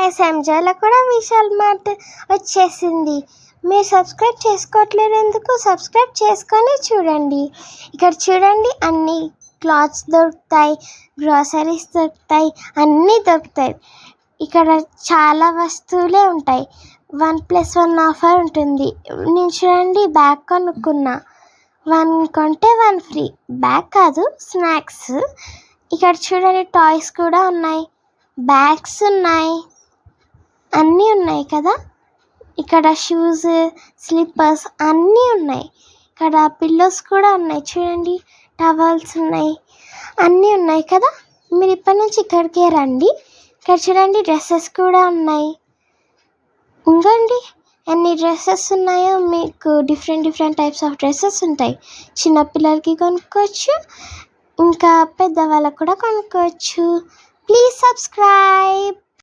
ఎస్ఎంజేలో కూడా విశాల్ మార్ట్ వచ్చేసింది. మీరు సబ్స్క్రైబ్ చేసుకోవట్లేదు ఎందుకు? సబ్స్క్రైబ్ చేసుకొని చూడండి. ఇక్కడ చూడండి, అన్ని క్లాత్స్ దొరుకుతాయి, గ్రోసరీస్ దొరుకుతాయి, అన్నీ దొరుకుతాయి. ఇక్కడ చాలా వస్తువులే ఉంటాయి. 1+1 ఆఫర్ ఉంటుంది. నేను చూడండి బ్యాగ్ కొనుక్కున్నా, 1 కొంటే 1 ఫ్రీ. బ్యాగ్ కాదు, స్నాక్స్. ఇక్కడ చూడండి టాయ్స్ కూడా ఉన్నాయి, బ్యాగ్స్ ఉన్నాయి, అన్నీ ఉన్నాయి కదా. ఇక్కడ షూస్, స్లిప్పర్స్ అన్నీ ఉన్నాయి. ఇక్కడ పిల్లోస్ కూడా ఉన్నాయి చూడండి, టవల్స్ ఉన్నాయి, అన్నీ ఉన్నాయి కదా. మీరు ఇప్పటి నుంచి ఇక్కడికే రండి. ఇక్కడ చూడండి డ్రెస్సెస్ కూడా ఉన్నాయి. ఇంకోండి ఎన్ని డ్రెస్సెస్ ఉన్నాయో. మీకు డిఫరెంట్ టైప్స్ ఆఫ్ డ్రెస్సెస్ ఉంటాయి. చిన్నపిల్లలకి కొనుక్కోవచ్చు, ఇంకా పెద్దవాళ్ళకు కూడా కొనుక్కోవచ్చు. Please subscribe.